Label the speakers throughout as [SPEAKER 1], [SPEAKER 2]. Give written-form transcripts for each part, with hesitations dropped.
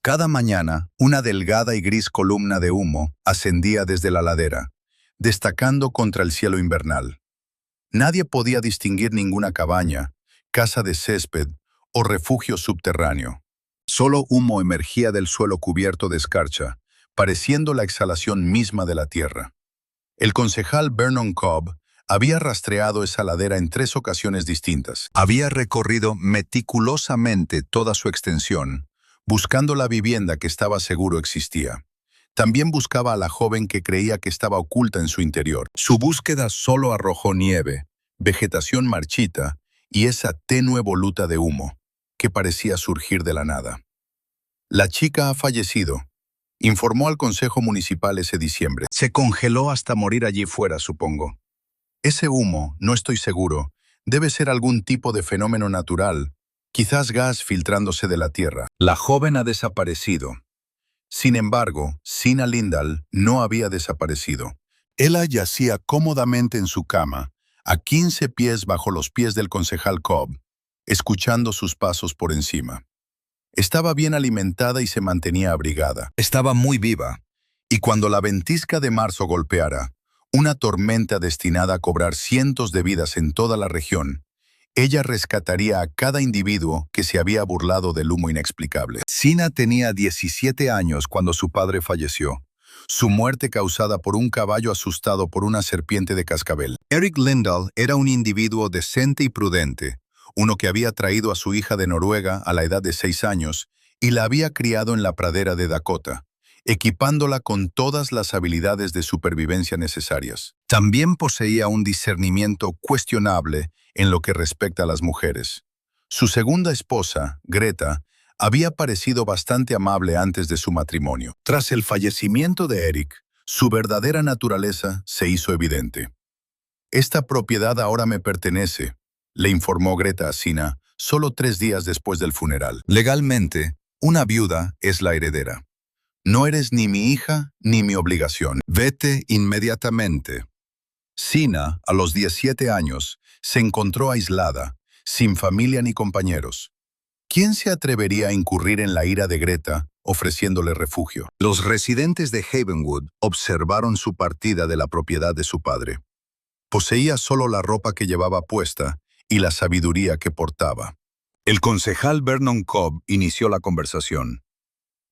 [SPEAKER 1] Cada mañana, una delgada y gris columna de humo ascendía desde la ladera, destacando contra el cielo invernal. Nadie podía distinguir ninguna cabaña, casa de césped o refugio subterráneo. Solo humo emergía del suelo cubierto de escarcha, pareciendo la exhalación misma de la tierra. El concejal Vernon Cobb había rastreado esa ladera en 3 ocasiones distintas. Había recorrido meticulosamente toda su extensión, buscando la vivienda que estaba seguro existía. También buscaba a la joven que creía que estaba oculta en su interior. Su búsqueda solo arrojó nieve, vegetación marchita y esa tenue voluta de humo que parecía surgir de la nada. La chica ha fallecido, informó al Consejo Municipal ese diciembre. Se congeló hasta morir allí fuera, supongo. Ese humo, no estoy seguro, debe ser algún tipo de fenómeno natural, quizás gas filtrándose de la tierra. La joven ha desaparecido. Sin embargo, Sina Lindahl no había desaparecido. Ella yacía cómodamente en su cama, a 15 pies bajo los pies del concejal Cobb, escuchando sus pasos por encima. Estaba bien alimentada y se mantenía abrigada. Estaba muy viva. Y cuando la ventisca de marzo golpeara, una tormenta destinada a cobrar cientos de vidas en toda la región, ella rescataría a cada individuo que se había burlado del humo inexplicable. Sina tenía 17 años cuando su padre falleció. Su muerte causada por un caballo asustado por una serpiente de cascabel. Eric Lindahl era un individuo decente y prudente, uno que había traído a su hija de Noruega a la edad de 6 años y la había criado en la pradera de Dakota, equipándola con todas las habilidades de supervivencia necesarias. También poseía un discernimiento cuestionable en lo que respecta a las mujeres. Su segunda esposa, Greta, había parecido bastante amable antes de su matrimonio. Tras el fallecimiento de Eric, su verdadera naturaleza se hizo evidente. «Esta propiedad ahora me pertenece», le informó Greta a Sina solo 3 días después del funeral. Legalmente, una viuda es la heredera. No eres ni mi hija ni mi obligación. Vete inmediatamente. Sina, a los 17 años, se encontró aislada, sin familia ni compañeros. ¿Quién se atrevería a incurrir en la ira de Greta ofreciéndole refugio? Los residentes de Havenwood observaron su partida de la propiedad de su padre. Poseía solo la ropa que llevaba puesta y la sabiduría que portaba. El concejal Vernon Cobb inició la conversación.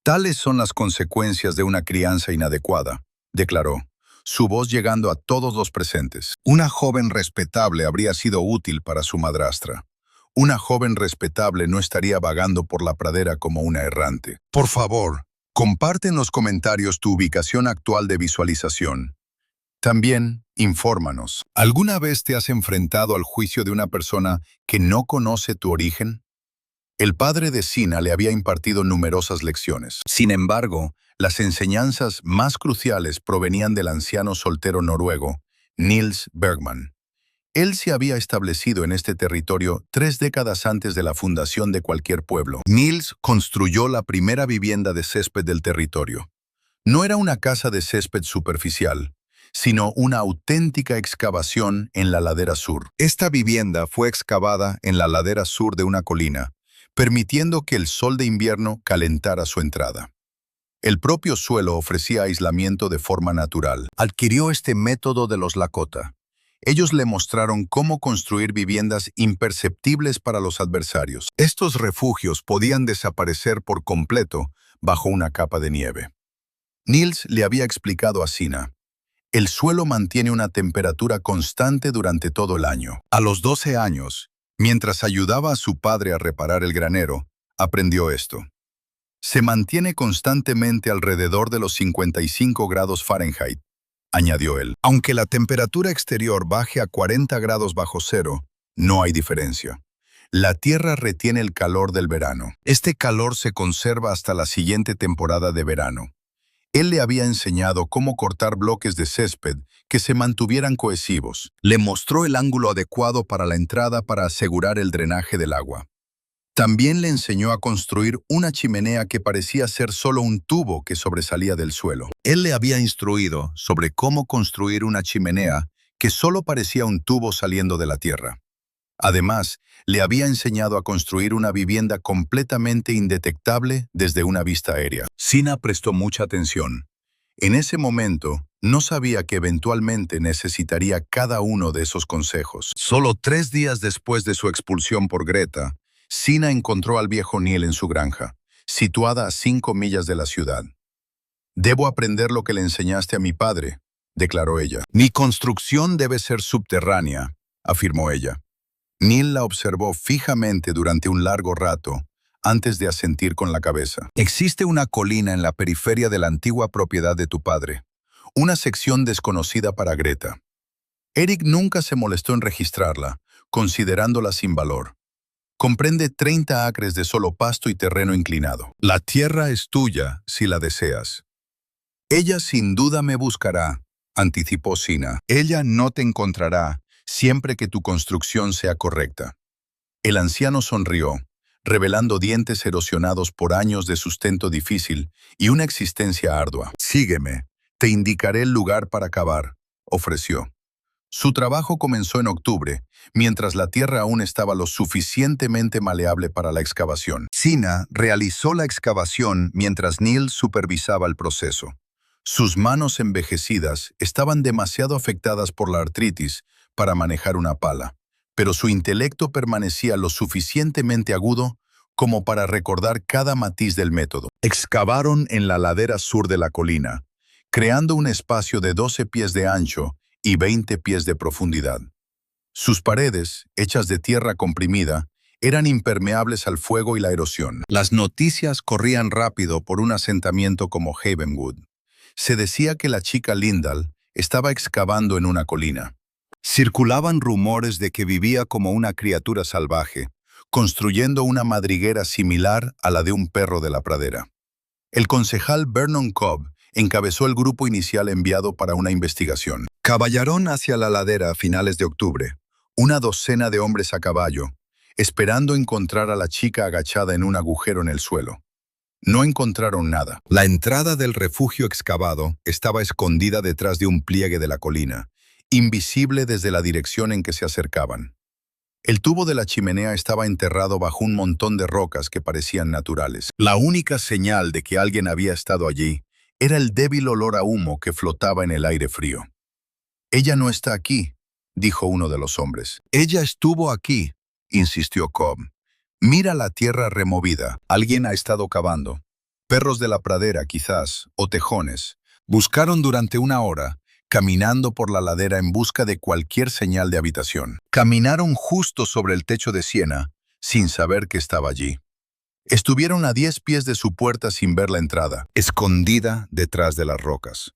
[SPEAKER 1] «Tales son las consecuencias de una crianza inadecuada», declaró, su voz llegando a todos los presentes. Una joven respetable habría sido útil para su madrastra. Una joven respetable no estaría vagando por la pradera como una errante. Por favor, comparte en los comentarios tu ubicación actual de visualización. También, infórmanos. ¿Alguna vez te has enfrentado al juicio de una persona que no conoce tu origen? El padre de Sina le había impartido numerosas lecciones. Sin embargo, las enseñanzas más cruciales provenían del anciano soltero noruego, Niels Bergman. Él se había establecido en este territorio 3 décadas antes de la fundación de cualquier pueblo. Niels construyó la primera vivienda de césped del territorio. No era una casa de césped superficial, sino una auténtica excavación en la ladera sur. Esta vivienda fue excavada en la ladera sur de una colina, permitiendo que el sol de invierno calentara su entrada. El propio suelo ofrecía aislamiento de forma natural. Adquirió este método de los Lakota. Ellos le mostraron cómo construir viviendas imperceptibles para los adversarios. Estos refugios podían desaparecer por completo bajo una capa de nieve. Niels le había explicado a Sina: el suelo mantiene una temperatura constante durante todo el año. A los 12 años, mientras ayudaba a su padre a reparar el granero, aprendió esto. Se mantiene constantemente alrededor de los 55 grados Fahrenheit, añadió él. Aunque la temperatura exterior baje a 40 grados bajo cero, no hay diferencia. La tierra retiene el calor del verano. Este calor se conserva hasta la siguiente temporada de verano. Él le había enseñado cómo cortar bloques de césped que se mantuvieran cohesivos. Le mostró el ángulo adecuado para la entrada para asegurar el drenaje del agua. También le enseñó a construir una chimenea que parecía ser solo un tubo que sobresalía del suelo. Él le había instruido sobre cómo construir una chimenea que solo parecía un tubo saliendo de la tierra. Además, le había enseñado a construir una vivienda completamente indetectable desde una vista aérea. Sina prestó mucha atención. En ese momento, no sabía que eventualmente necesitaría cada uno de esos consejos. Solo 3 días después de su expulsión por Greta, Sina encontró al viejo Neil en su granja, situada a 5 millas de la ciudad. «Debo aprender lo que le enseñaste a mi padre», declaró ella. «Mi construcción debe ser subterránea», afirmó ella. Neil la observó fijamente durante un largo rato, antes de asentir con la cabeza. «Existe una colina en la periferia de la antigua propiedad de tu padre, una sección desconocida para Greta. Eric nunca se molestó en registrarla, considerándola sin valor. Comprende 30 acres de solo pasto y terreno inclinado. La tierra es tuya si la deseas». «Ella sin duda me buscará», anticipó Sina. «Ella no te encontrará siempre que tu construcción sea correcta». El anciano sonrió, revelando dientes erosionados por años de sustento difícil y una existencia ardua. «Sígueme, te indicaré el lugar para cavar», ofreció. Su trabajo comenzó en octubre, mientras la tierra aún estaba lo suficientemente maleable para la excavación. Sina realizó la excavación mientras Neil supervisaba el proceso. Sus manos envejecidas estaban demasiado afectadas por la artritis para manejar una pala, pero su intelecto permanecía lo suficientemente agudo como para recordar cada matiz del método. Excavaron en la ladera sur de la colina, creando un espacio de 12 pies de ancho y 20 pies de profundidad. Sus paredes, hechas de tierra comprimida, eran impermeables al fuego y la erosión. Las noticias corrían rápido por un asentamiento como Havenwood. Se decía que la chica Lindahl estaba excavando en una colina. Circulaban rumores de que vivía como una criatura salvaje, construyendo una madriguera similar a la de un perro de la pradera. El concejal Vernon Cobb encabezó el grupo inicial enviado para una investigación. Caballaron hacia la ladera a finales de octubre, una docena de hombres a caballo, esperando encontrar a la chica agachada en un agujero en el suelo. No encontraron nada. La entrada del refugio excavado estaba escondida detrás de un pliegue de la colina, invisible desde la dirección en que se acercaban. El tubo de la chimenea estaba enterrado bajo un montón de rocas que parecían naturales. La única señal de que alguien había estado allí era el débil olor a humo que flotaba en el aire frío. «Ella no está aquí», dijo uno de los hombres. «Ella estuvo aquí», insistió Cobb. «Mira la tierra removida. Alguien ha estado cavando. Perros de la pradera, quizás, o tejones. Buscaron durante 1 hora, caminando por la ladera en busca de cualquier señal de habitación. Caminaron justo sobre el techo de Siena, sin saber que estaba allí. Estuvieron a 10 pies de su puerta sin ver la entrada, escondida detrás de las rocas.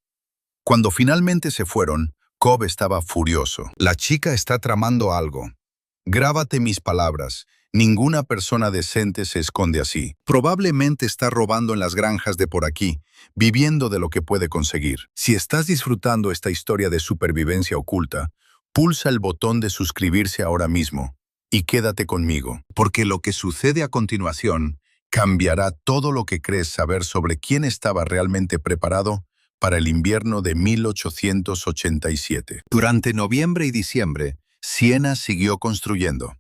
[SPEAKER 1] Cuando finalmente se fueron, Cobb estaba furioso. «La chica está tramando algo. Grábate mis palabras. Ninguna persona decente se esconde así. Probablemente está robando en las granjas de por aquí, viviendo de lo que puede conseguir. Si estás disfrutando esta historia de supervivencia oculta, pulsa el botón de suscribirse ahora mismo y quédate conmigo, porque lo que sucede a continuación cambiará todo lo que crees saber sobre quién estaba realmente preparado para el invierno de 1887. Durante noviembre y diciembre, Siena siguió construyendo.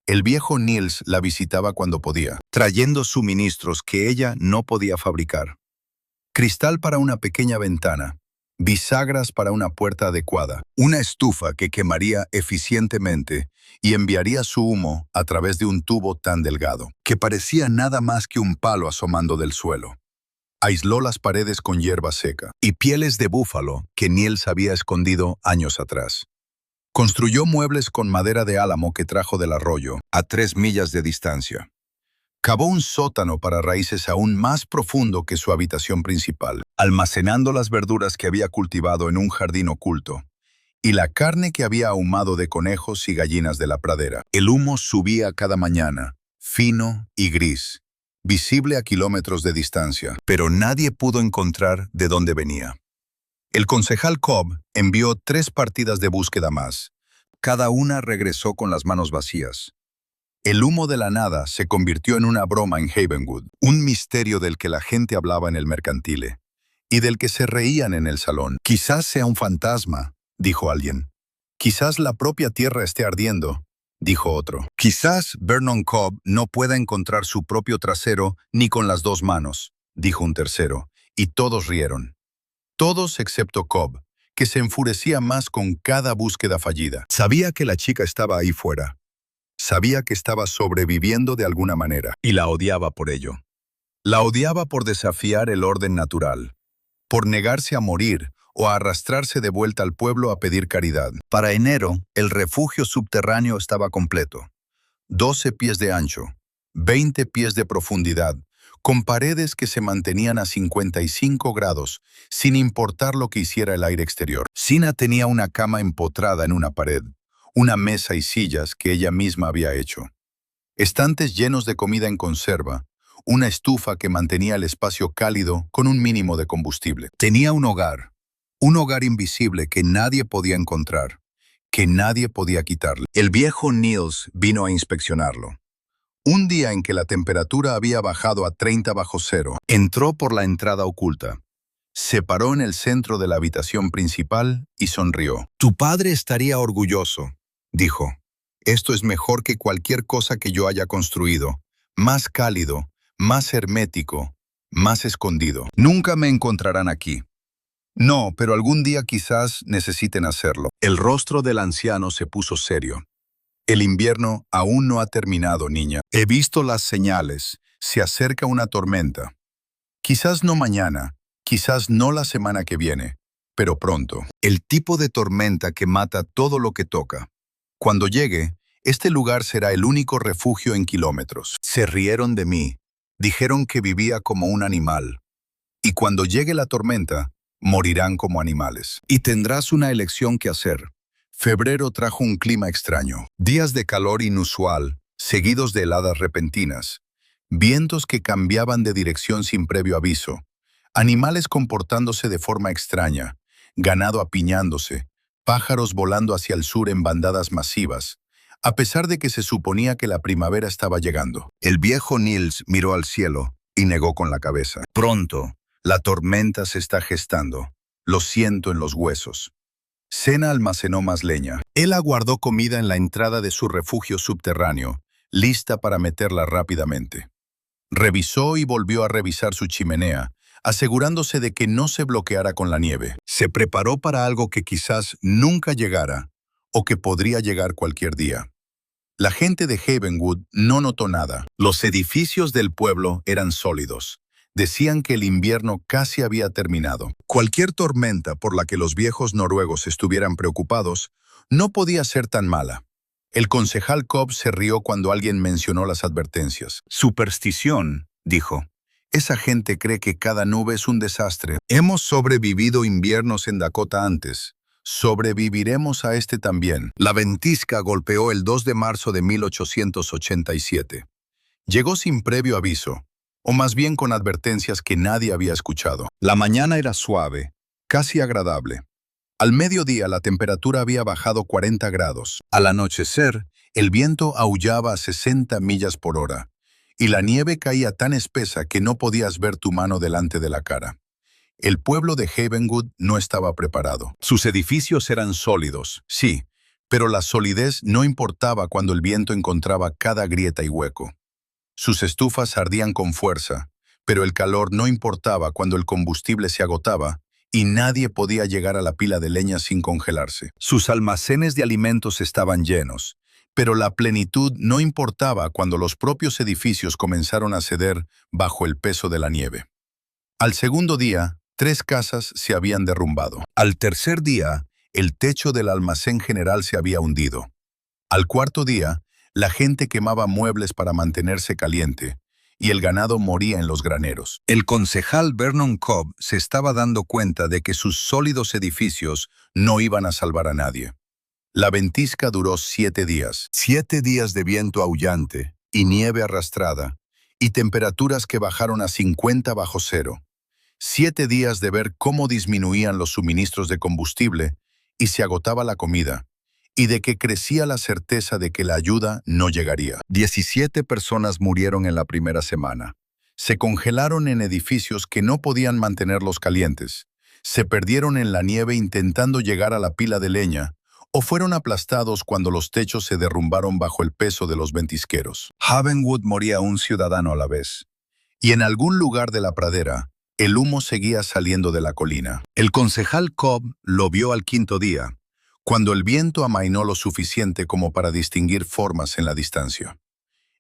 [SPEAKER 1] El viejo Niels la visitaba cuando podía, trayendo suministros que ella no podía fabricar. Cristal para una pequeña ventana, bisagras para una puerta adecuada, una estufa que quemaría eficientemente y enviaría su humo a través de un tubo tan delgado, que parecía nada más que un palo asomando del suelo. Aisló las paredes con hierba seca y pieles de búfalo que Niels había escondido años atrás. Construyó muebles con madera de álamo que trajo del arroyo, a 3 millas de distancia. Cavó un sótano para raíces aún más profundo que su habitación principal, almacenando las verduras que había cultivado en un jardín oculto, y la carne que había ahumado de conejos y gallinas de la pradera. El humo subía cada mañana, fino y gris, visible a kilómetros de distancia, pero nadie pudo encontrar de dónde venía. El concejal Cobb envió 3 partidas de búsqueda más. Cada una regresó con las manos vacías. El humo de la nada se convirtió en una broma en Havenwood, un misterio del que la gente hablaba en el mercantile y del que se reían en el salón. «Quizás sea un fantasma», dijo alguien. «Quizás la propia tierra esté ardiendo», dijo otro. Quizás Vernon Cobb no pueda encontrar su propio trasero ni con las dos manos, dijo un tercero, y todos rieron. Todos excepto Cobb, que se enfurecía más con cada búsqueda fallida. Sabía que la chica estaba ahí fuera. Sabía que estaba sobreviviendo de alguna manera, y la odiaba por ello. La odiaba por desafiar el orden natural, por negarse a morir o a arrastrarse de vuelta al pueblo a pedir caridad. Para enero, el refugio subterráneo estaba completo. 12 pies de ancho, 20 pies de profundidad, con paredes que se mantenían a 55 grados, sin importar lo que hiciera el aire exterior. Sina tenía una cama empotrada en una pared, una mesa y sillas que ella misma había hecho. Estantes llenos de comida en conserva, una estufa que mantenía el espacio cálido con un mínimo de combustible. Tenía un hogar invisible que nadie podía encontrar, que nadie podía quitarle. El viejo Niels vino a inspeccionarlo. Un día en que la temperatura había bajado a 30 bajo cero, entró por la entrada oculta. Se paró en el centro de la habitación principal y sonrió. «Tu padre estaría orgulloso», dijo. «Esto es mejor que cualquier cosa que yo haya construido. Más cálido, más hermético, más escondido. Nunca me encontrarán aquí». «No, pero algún día quizás necesiten hacerlo». El rostro del anciano se puso serio. «El invierno aún no ha terminado, niña. He visto las señales. Se acerca una tormenta. Quizás no mañana, quizás no la semana que viene, pero pronto. El tipo de tormenta que mata todo lo que toca. Cuando llegue, este lugar será el único refugio en kilómetros». Se rieron de mí. Dijeron que vivía como un animal. Y cuando llegue la tormenta, morirán como animales. Y tendrás una elección que hacer. Febrero trajo un clima extraño. Días de calor inusual, seguidos de heladas repentinas. Vientos que cambiaban de dirección sin previo aviso. Animales comportándose de forma extraña. Ganado apiñándose. Pájaros volando hacia el sur en bandadas masivas. A pesar de que se suponía que la primavera estaba llegando. El viejo Niels miró al cielo y negó con la cabeza. «Pronto, la tormenta se está gestando. Lo siento en los huesos». Sena almacenó más leña. Él aguardó comida en la entrada de su refugio subterráneo, lista para meterla rápidamente. Revisó y volvió a revisar su chimenea, asegurándose de que no se bloqueara con la nieve. Se preparó para algo que quizás nunca llegara, o que podría llegar cualquier día. La gente de Havenwood no notó nada. Los edificios del pueblo eran sólidos. Decían que el invierno casi había terminado. Cualquier tormenta por la que los viejos noruegos estuvieran preocupados no podía ser tan mala. El concejal Cobb se rió cuando alguien mencionó las advertencias. «Superstición», dijo. «Esa gente cree que cada nube es un desastre. Hemos sobrevivido inviernos en Dakota antes. Sobreviviremos a este también». La ventisca golpeó el 2 de marzo de 1887. Llegó sin previo aviso, o más bien con advertencias que nadie había escuchado. La mañana era suave, casi agradable. Al mediodía la temperatura había bajado 40 grados. Al anochecer, el viento aullaba a 60 millas por hora, y la nieve caía tan espesa que no podías ver tu mano delante de la cara. El pueblo de Havenwood no estaba preparado. Sus edificios eran sólidos, sí, pero la solidez no importaba cuando el viento encontraba cada grieta y hueco. Sus estufas ardían con fuerza, pero el calor no importaba cuando el combustible se agotaba y nadie podía llegar a la pila de leña sin congelarse. Sus almacenes de alimentos estaban llenos, pero la plenitud no importaba cuando los propios edificios comenzaron a ceder bajo el peso de la nieve. Al segundo día, 3 casas se habían derrumbado. Al tercer día, el techo del almacén general se había hundido. Al cuarto día, la gente quemaba muebles para mantenerse caliente, y el ganado moría en los graneros. El concejal Vernon Cobb se estaba dando cuenta de que sus sólidos edificios no iban a salvar a nadie. La ventisca duró 7 días. 7 días de viento aullante y nieve arrastrada, y temperaturas que bajaron a 50 bajo cero. 7 días de ver cómo disminuían los suministros de combustible y se agotaba la comida, y de que crecía la certeza de que la ayuda no llegaría. 17 personas murieron en la primera semana. Se congelaron en edificios que no podían mantenerlos calientes. Se perdieron en la nieve intentando llegar a la pila de leña, o fueron aplastados cuando los techos se derrumbaron bajo el peso de los ventisqueros. Havenwood moría un ciudadano a la vez. Y en algún lugar de la pradera, el humo seguía saliendo de la colina. El concejal Cobb lo vio al quinto día, cuando el viento amainó lo suficiente como para distinguir formas en la distancia.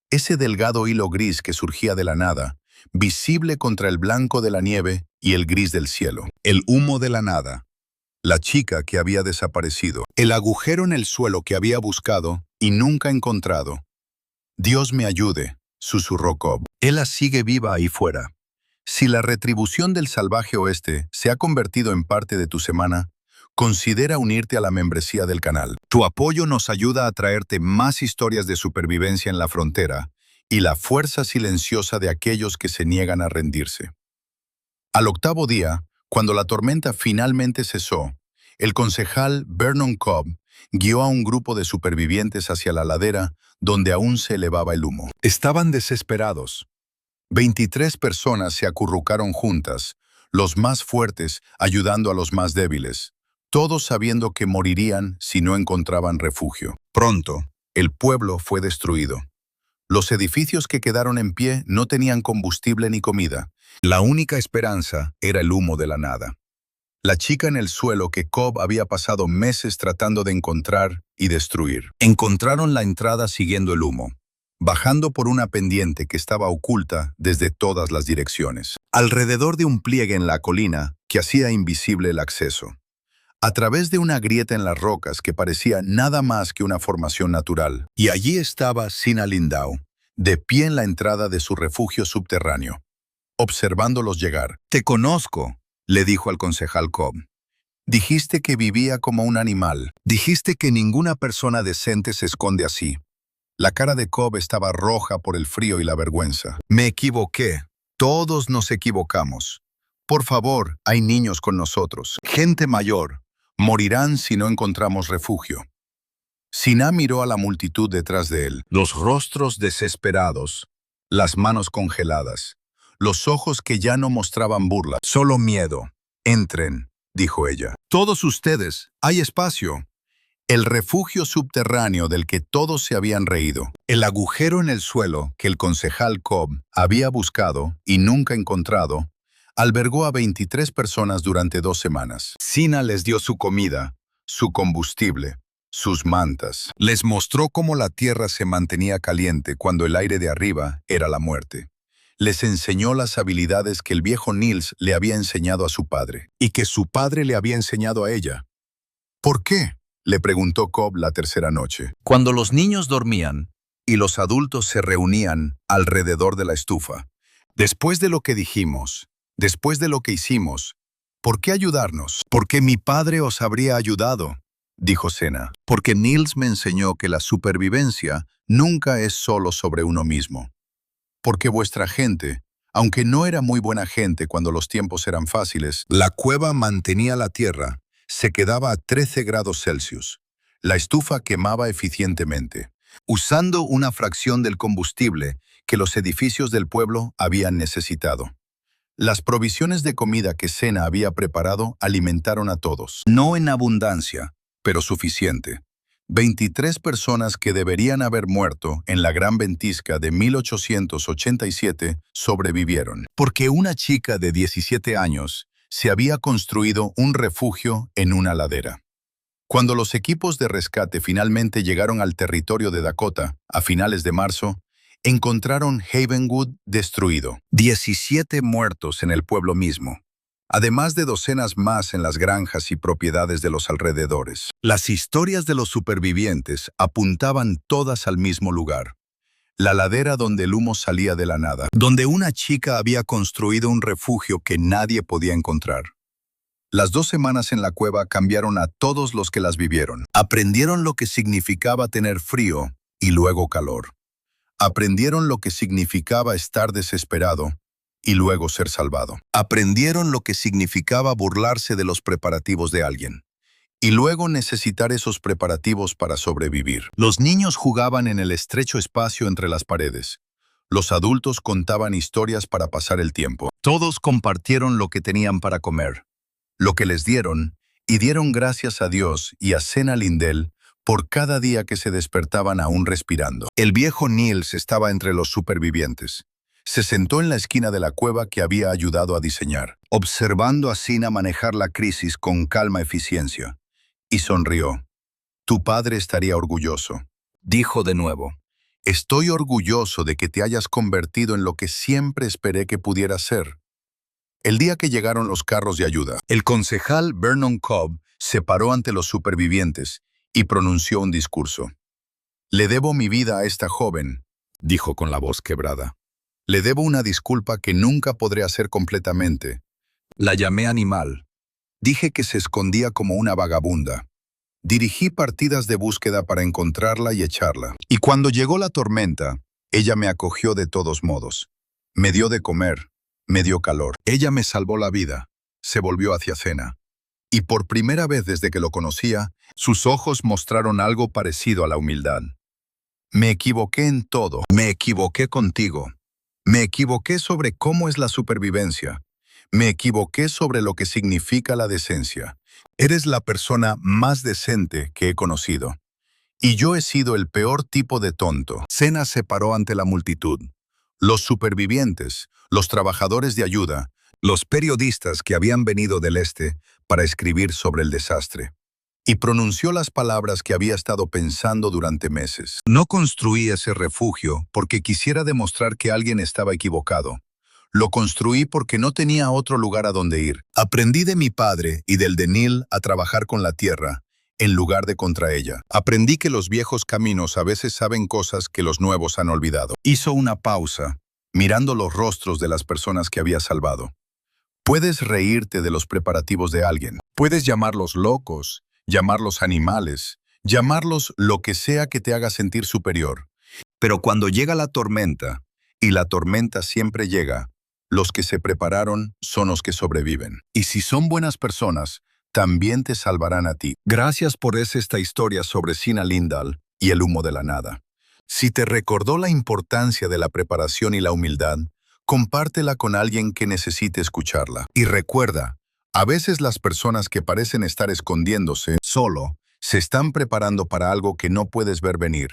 [SPEAKER 1] Ese delgado hilo gris que surgía de la nada, visible contra el blanco de la nieve y el gris del cielo. El humo de la nada. La chica que había desaparecido. El agujero en el suelo que había buscado y nunca encontrado. Dios me ayude, susurró Cobb. Ella sigue viva ahí fuera. Si la retribución del salvaje oeste se ha convertido en parte de tu semana, considera unirte a la membresía del canal. Tu apoyo nos ayuda a traerte más historias de supervivencia en la frontera y la fuerza silenciosa de aquellos que se niegan a rendirse. Al octavo día, cuando la tormenta finalmente cesó, el concejal Vernon Cobb guió a un grupo de supervivientes hacia la ladera donde aún se elevaba el humo. Estaban desesperados. 23 personas se acurrucaron juntas, los más fuertes ayudando a los más débiles, todos sabiendo que morirían si no encontraban refugio. Pronto, el pueblo fue destruido. Los edificios que quedaron en pie no tenían combustible ni comida. La única esperanza era el humo de la nada. La chica en el suelo que Cobb había pasado meses tratando de encontrar y destruir. Encontraron la entrada siguiendo el humo, bajando por una pendiente que estaba oculta desde todas las direcciones, alrededor de un pliegue en la colina que hacía invisible el acceso. A través de una grieta en las rocas que parecía nada más que una formación natural. Y allí estaba Sina Lindau, de pie en la entrada de su refugio subterráneo, observándolos llegar. «Te conozco», le dijo al concejal Cobb. «Dijiste que vivía como un animal. Dijiste que ninguna persona decente se esconde así». La cara de Cobb estaba roja por el frío y la vergüenza. «Me equivoqué. Todos nos equivocamos. Por favor, hay niños con nosotros. Gente mayor. Morirán si no encontramos refugio». Sina miró a la multitud detrás de él. Los rostros desesperados, las manos congeladas, los ojos que ya no mostraban burla. «Solo miedo. Entren», dijo ella. «Todos ustedes, hay espacio». El refugio subterráneo del que todos se habían reído. El agujero en el suelo que el concejal Cobb había buscado y nunca encontrado, albergó a 23 personas durante 2 semanas. Sina les dio su comida, su combustible, sus mantas. Les mostró cómo la tierra se mantenía caliente cuando el aire de arriba era la muerte. Les enseñó las habilidades que el viejo Niels le había enseñado a su padre y que su padre le había enseñado a ella. «¿Por qué?», le preguntó Cobb la tercera noche. Cuando los niños dormían y los adultos se reunían alrededor de la estufa. «Después de lo que dijimos, después de lo que hicimos, ¿por qué ayudarnos? Porque mi padre os habría ayudado», dijo Sena. «Porque Niels me enseñó que la supervivencia nunca es solo sobre uno mismo. Porque vuestra gente, aunque no era muy buena gente cuando los tiempos eran fáciles, la cueva mantenía la tierra, se quedaba a 13 grados Celsius. La estufa quemaba eficientemente, usando una fracción del combustible que los edificios del pueblo habían necesitado. Las provisiones de comida que Sena había preparado alimentaron a todos. No en abundancia, pero suficiente. 23 personas que deberían haber muerto en la gran ventisca de 1887 sobrevivieron. Porque una chica de 17 años se había construido un refugio en una ladera. Cuando los equipos de rescate finalmente llegaron al territorio de Dakota, a finales de marzo, encontraron Havenwood destruido. 17 muertos en el pueblo mismo, además de docenas más en las granjas y propiedades de los alrededores. Las historias de los supervivientes apuntaban todas al mismo lugar. La ladera donde el humo salía de la nada, donde una chica había construido un refugio que nadie podía encontrar. Las 2 semanas en la cueva cambiaron a todos los que las vivieron. Aprendieron lo que significaba tener frío y luego calor. Aprendieron lo que significaba estar desesperado y luego ser salvado. Aprendieron lo que significaba burlarse de los preparativos de alguien y luego necesitar esos preparativos para sobrevivir. Los niños jugaban en el estrecho espacio entre las paredes. Los adultos contaban historias para pasar el tiempo. Todos compartieron lo que tenían para comer, lo que les dieron y dieron gracias a Dios y a Sena Lindell por cada día que se despertaban aún respirando. El viejo Niels estaba entre los supervivientes. Se sentó en la esquina de la cueva que había ayudado a diseñar, observando a Sina manejar la crisis con calma eficiencia, y sonrió. «Tu padre estaría orgulloso», dijo de nuevo. «Estoy orgulloso de que te hayas convertido en lo que siempre esperé que pudieras ser». El día que llegaron los carros de ayuda, el concejal Vernon Cobb se paró ante los supervivientes y pronunció un discurso. «Le debo mi vida a esta joven», dijo con la voz quebrada. «Le debo una disculpa que nunca podré hacer completamente. La llamé animal. Dije que se escondía como una vagabunda. Dirigí partidas de búsqueda para encontrarla y echarla. Y cuando llegó la tormenta, ella me acogió de todos modos. Me dio de comer, me dio calor. Ella me salvó la vida». Se volvió hacia Sena. Y por primera vez desde que lo conocía, sus ojos mostraron algo parecido a la humildad. «Me equivoqué en todo. Me equivoqué contigo. Me equivoqué sobre cómo es la supervivencia. Me equivoqué sobre lo que significa la decencia. Eres la persona más decente que he conocido. Y yo he sido el peor tipo de tonto». Sena se paró ante la multitud. Los supervivientes, los trabajadores de ayuda, los periodistas que habían venido del este para escribir sobre el desastre. Y pronunció las palabras que había estado pensando durante meses. «No construí ese refugio porque quisiera demostrar que alguien estaba equivocado. Lo construí porque no tenía otro lugar a donde ir. Aprendí de mi padre y del de Neil a trabajar con la tierra, en lugar de contra ella. Aprendí que los viejos caminos a veces saben cosas que los nuevos han olvidado». Hizo una pausa, mirando los rostros de las personas que había salvado. Puedes reírte de los preparativos de alguien. Puedes llamarlos locos, llamarlos animales, llamarlos lo que sea que te haga sentir superior. Pero cuando llega la tormenta, y la tormenta siempre llega, los que se prepararon son los que sobreviven. Y si son buenas personas, también te salvarán a ti. Gracias por esta historia sobre Sina Lindell y el humo de la nada. Si te recordó la importancia de la preparación y la humildad, compártela con alguien que necesite escucharla. Y recuerda, a veces las personas que parecen estar escondiéndose solo se están preparando para algo que no puedes ver venir.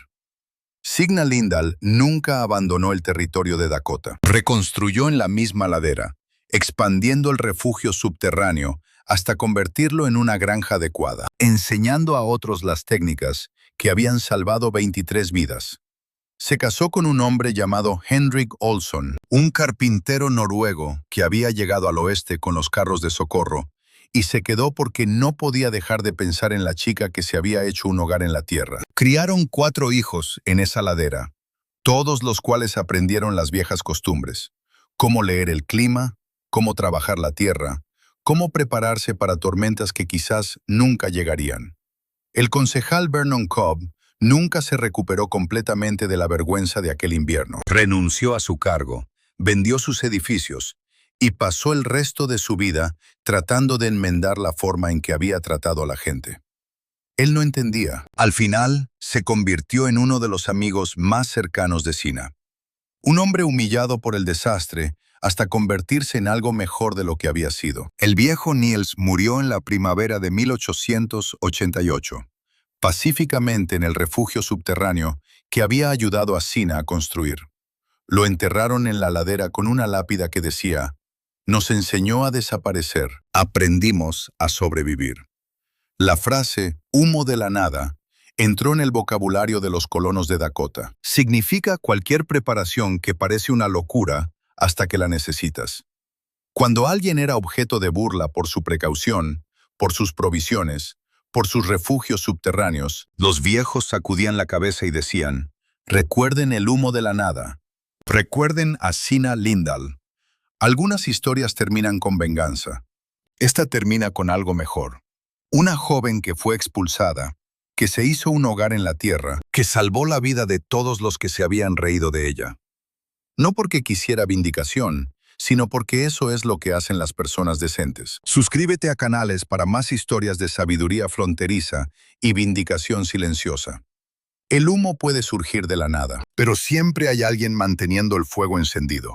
[SPEAKER 1] Sina Lindell nunca abandonó el territorio de Dakota. Reconstruyó en la misma ladera, expandiendo el refugio subterráneo hasta convertirlo en una granja adecuada, enseñando a otros las técnicas que habían salvado 23 vidas. Se casó con un hombre llamado Henrik Olsson, un carpintero noruego que había llegado al oeste con los carros de socorro, y se quedó porque no podía dejar de pensar en la chica que se había hecho un hogar en la tierra. Criaron 4 hijos en esa ladera, todos los cuales aprendieron las viejas costumbres: cómo leer el clima, cómo trabajar la tierra, cómo prepararse para tormentas que quizás nunca llegarían. El concejal Vernon Cobb nunca se recuperó completamente de la vergüenza de aquel invierno. Renunció a su cargo, vendió sus edificios y pasó el resto de su vida tratando de enmendar la forma en que había tratado a la gente. Él no entendía. Al final, se convirtió en uno de los amigos más cercanos de Sina. Un hombre humillado por el desastre hasta convertirse en algo mejor de lo que había sido. El viejo Niels murió en la primavera de 1888. Pacíficamente en el refugio subterráneo que había ayudado a Sina a construir. Lo enterraron en la ladera con una lápida que decía: «Nos enseñó a desaparecer, aprendimos a sobrevivir». La frase «humo de la nada» entró en el vocabulario de los colonos de Dakota. Significa cualquier preparación que parece una locura hasta que la necesitas. Cuando alguien era objeto de burla por su precaución, por sus provisiones, por sus refugios subterráneos, los viejos sacudían la cabeza y decían: «Recuerden el humo de la nada. Recuerden a Sina Lindell». Algunas historias terminan con venganza. Esta termina con algo mejor. Una joven que fue expulsada, que se hizo un hogar en la tierra, que salvó la vida de todos los que se habían reído de ella. No porque quisiera vindicación, sino porque eso es lo que hacen las personas decentes. Suscríbete a canales para más historias de sabiduría fronteriza y vindicación silenciosa. El humo puede surgir de la nada, pero siempre hay alguien manteniendo el fuego encendido.